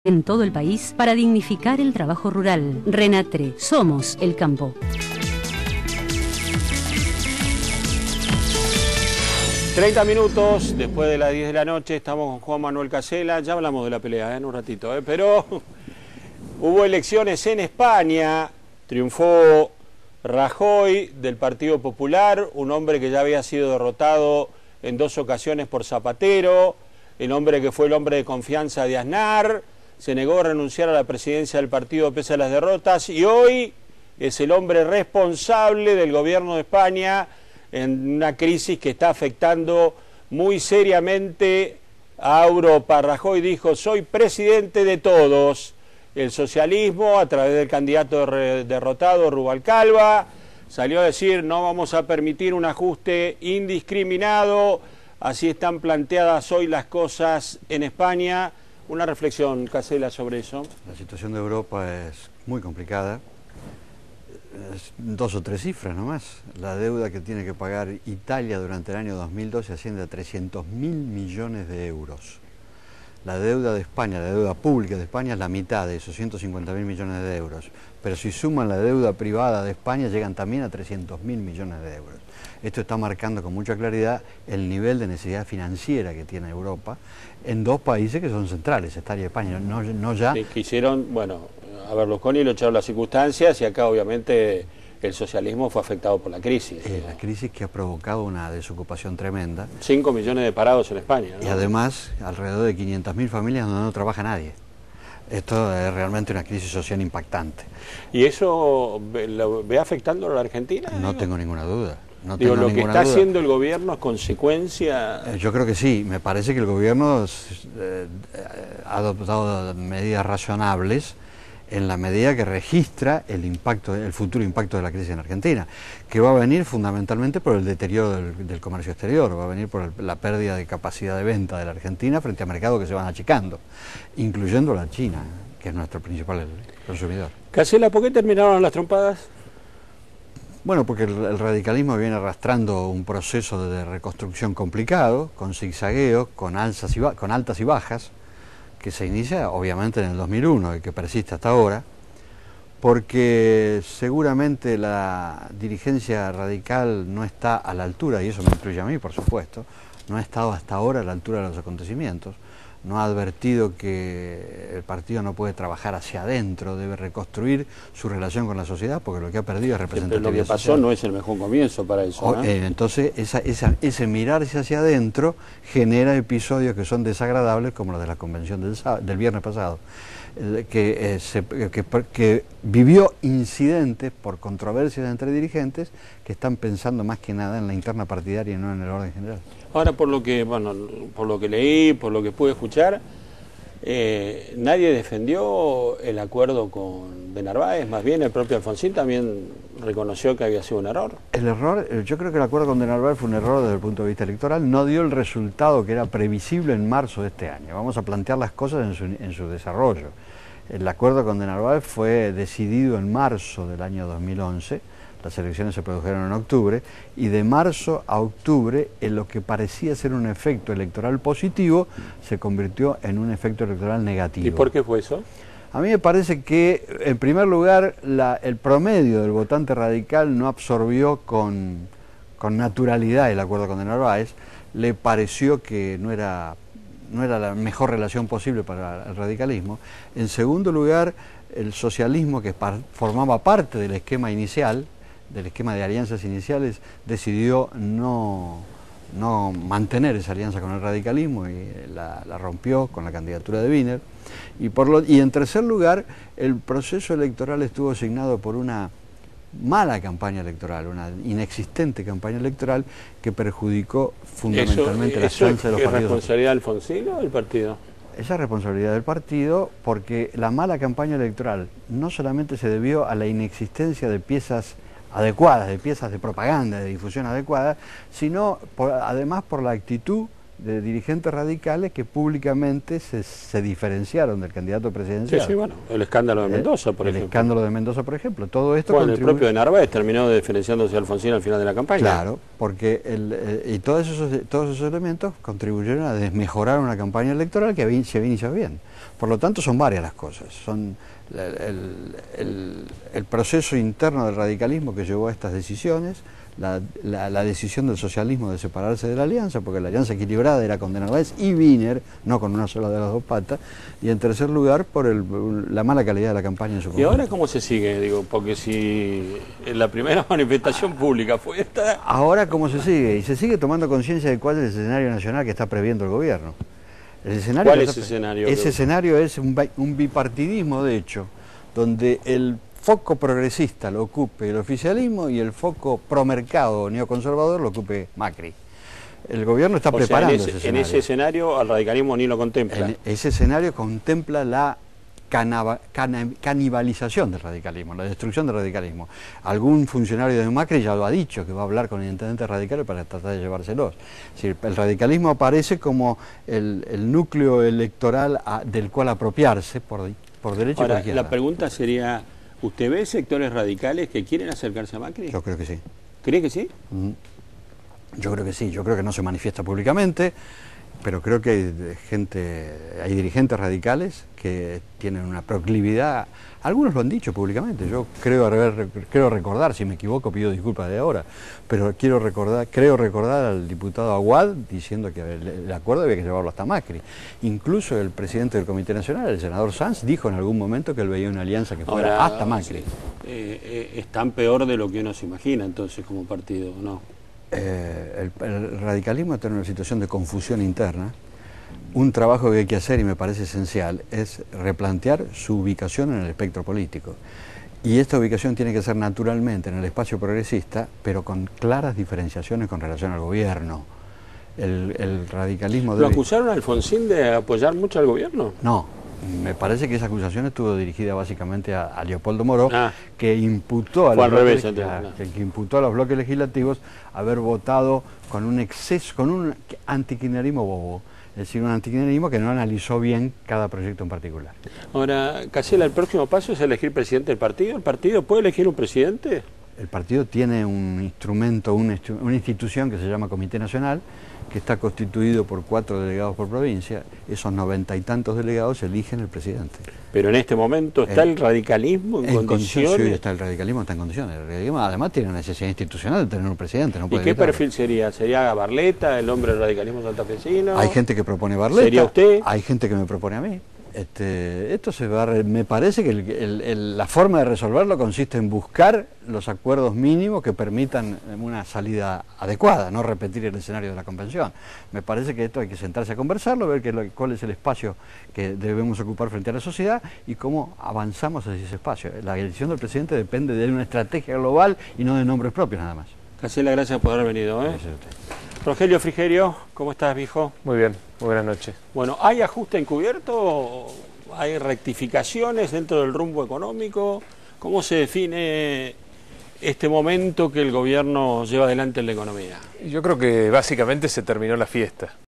en todo el país para dignificar el trabajo rural. Renatre, somos el campo. 30 minutos después de las 10 de la noche, estamos con Juan Manuel Casela. Ya hablamos de la pelea en un ratito, pero hubo elecciones en España. Triunfó Rajoy del Partido Popular, un hombre que ya había sido derrotado en 2 ocasiones por Zapatero, el hombre que fue el hombre de confianza de Aznar, se negó a renunciar a la presidencia del partido pese a las derrotas y hoy es el hombre responsable del gobierno de España en una crisis que está afectando muy seriamente a Europa. Rajoy dijo: soy presidente de todos. El socialismo, a través del candidato derrotado Rubalcaba, salió a decir: no vamos a permitir un ajuste indiscriminado. Así están planteadas hoy las cosas en España. Una reflexión, Casela, sobre eso. La situación de Europa es muy complicada. 2 o 3 cifras nomás. La deuda que tiene que pagar Italia durante el año 2012 asciende a 300.000 millones de euros. La deuda de España, la deuda pública de España es la mitad de esos 150.000 millones de euros. Pero si suman la deuda privada de España, llegan también a 300.000 millones de euros. Esto está marcando con mucha claridad el nivel de necesidad financiera que tiene Europa en 2 países que son centrales, Italia y España, no ya... Sí, quisieron, bueno, a Berlusconi lo echaron las circunstancias y acá obviamente el socialismo fue afectado por la crisis. La crisis que ha provocado una desocupación tremenda. 5 millones de parados en España, ¿no? Y además alrededor de 500.000 familias donde no trabaja nadie. Esto es realmente una crisis social impactante. ¿Y eso lo ve afectando a la Argentina? No tengo ninguna duda. No digo, tengo lo que está haciendo el gobierno es consecuencia... Yo creo que sí. Me parece que el gobierno ha adoptado medidas razonables en la medida que registra el futuro impacto de la crisis en Argentina, que va a venir fundamentalmente por el deterioro del comercio exterior, va a venir por la pérdida de capacidad de venta de la Argentina frente a mercados que se van achicando, incluyendo la China, que es nuestro principal consumidor. Casela, ¿por qué terminaron las trompadas? Bueno, porque el radicalismo viene arrastrando un proceso de reconstrucción complicado, con zigzagueos, con altas y bajas, que se inicia obviamente en el 2001 y que persiste hasta ahora, porque seguramente la dirigencia radical no está a la altura, y eso me incluye a mí, por supuesto, no ha estado hasta ahora a la altura de los acontecimientos, no ha advertido que el partido no puede trabajar hacia adentro, debe reconstruir su relación con la sociedad, porque lo que ha perdido es representatividad social. Lo que pasó social. No es el mejor comienzo para eso, ¿no? Entonces, ese mirarse hacia adentro genera episodios que son desagradables, como los de la convención del viernes pasado, que vivió incidentes por controversias entre dirigentes que están pensando más que nada en la interna partidaria y no en el orden general. Ahora, por lo que leí, por lo que pude escuchar, nadie defendió el acuerdo de Narváez, más bien el propio Alfonsín también reconoció que había sido un error. El error, yo creo que el acuerdo con de Narváez fue un error desde el punto de vista electoral, no dio el resultado que era previsible en marzo de este año. Vamos a plantear las cosas en su desarrollo. El acuerdo con de Narváez fue decidido en marzo del año 2011, las elecciones se produjeron en octubre, y de marzo a octubre, en lo que parecía ser un efecto electoral positivo, se convirtió en un efecto electoral negativo. ¿Y por qué fue eso? A mí me parece que, en primer lugar, el promedio del votante radical no absorbió con naturalidad el acuerdo con de Narváez, le pareció que no era la mejor relación posible para el radicalismo. En segundo lugar, el socialismo, que formaba parte del esquema inicial, del esquema de alianzas iniciales, decidió no mantener esa alianza con el radicalismo y la rompió con la candidatura de Wiener. Y en tercer lugar, el proceso electoral estuvo asignado por una mala campaña electoral, una inexistente campaña electoral que perjudicó fundamentalmente las chances de los partidos. ¿Es responsabilidad de Alfonsín o del partido? Esa es responsabilidad del partido, porque la mala campaña electoral no solamente se debió a la inexistencia de piezas adecuadas, de piezas de propaganda, de difusión adecuada, sino además por la actitud de dirigentes radicales que públicamente se diferenciaron del candidato presidencial. Sí, bueno, el escándalo de Mendoza, por ejemplo. El escándalo de Mendoza, por ejemplo. Todo esto el propio de Narváez terminó diferenciándose de Alfonsín al final de la campaña. Claro, porque todos esos elementos contribuyeron a desmejorar una campaña electoral que se había iniciado bien. Por lo tanto, son varias las cosas. Son el proceso interno del radicalismo que llevó a estas decisiones, la decisión del socialismo de separarse de la alianza, porque la alianza equilibrada era con de Narváez y Wiener, no con una sola de las dos patas, y en tercer lugar por la mala calidad de la campaña en su conjunto. ¿Y ahora cómo se sigue? Digo, porque si la primera manifestación pública fue esta... Ahora cómo se sigue, y se sigue tomando conciencia de cuál es el escenario nacional que está previendo el gobierno. ¿Cuál es ese escenario? Ese escenario es un bipartidismo, de hecho, donde el foco progresista lo ocupe el oficialismo y el foco promercado neoconservador lo ocupe Macri. El gobierno está preparando ese escenario. En ese escenario al radicalismo ni lo contempla. Ese escenario contempla la canibalización del radicalismo, la destrucción del radicalismo. Algún funcionario de Macri ya lo ha dicho, que va a hablar con intendentes radicales para tratar de llevárselos. Es decir, el radicalismo aparece como el núcleo electoral del cual apropiarse por derecho y por izquierda. La pregunta sería, ¿usted ve sectores radicales que quieren acercarse a Macri? Yo creo que sí. ¿Cree que sí? Yo creo que sí, yo creo que no se manifiesta públicamente, pero creo que hay dirigentes radicales que tienen una proclividad, algunos lo han dicho públicamente, yo creo recordar, si me equivoco pido disculpas de ahora, pero creo recordar al diputado Aguad diciendo que el acuerdo había que llevarlo hasta Macri. Incluso el presidente del Comité Nacional, el senador Sanz, dijo en algún momento que él veía una alianza que fuera hasta Macri. Es tan peor de lo que uno se imagina entonces como partido, ¿no? El radicalismo está en una situación de confusión interna. Un trabajo que hay que hacer, y me parece esencial, es replantear su ubicación en el espectro político. Y esta ubicación tiene que ser naturalmente en el espacio progresista, pero con claras diferenciaciones con relación al gobierno. El radicalismo... ¿Lo acusaron a Alfonsín de apoyar mucho al gobierno? No. Me parece que esa acusación estuvo dirigida básicamente a Leopoldo Moró, que imputó a los bloques legislativos haber votado con un exceso, con un antikirchnerismo bobo, es decir, un antikirchnerismo que no analizó bien cada proyecto en particular. Ahora, Casella, el próximo paso es elegir presidente del partido. ¿El partido puede elegir un presidente? El partido tiene un instrumento, una institución que se llama Comité Nacional, que está constituido por 4 delegados por provincia. Esos 90 y tantos delegados eligen el presidente. Pero en este momento está el radicalismo en condiciones. Sí, está el radicalismo está en condiciones. El radicalismo además tiene una necesidad institucional de tener un presidente. No puede ¿Y qué evitarlo. perfil sería? ¿Sería Barletta, el hombre del radicalismo santafesino? Hay gente que propone Barletta. ¿Sería usted? Hay gente que me propone a mí. Esto me parece que la forma de resolverlo consiste en buscar los acuerdos mínimos que permitan una salida adecuada, no repetir el escenario de la convención. Me parece que esto hay que sentarse a conversarlo, ver cuál es el espacio que debemos ocupar frente a la sociedad y cómo avanzamos hacia ese espacio. La elección del presidente depende de una estrategia global y no de nombres propios nada más. Casella, gracias por haber venido. Gracias a usted. Rogelio Frigerio, ¿cómo estás, viejo? Muy bien, muy buenas noches. Bueno, ¿hay ajuste encubierto? ¿Hay rectificaciones dentro del rumbo económico? ¿Cómo se define este momento que el gobierno lleva adelante en la economía? Yo creo que básicamente se terminó la fiesta.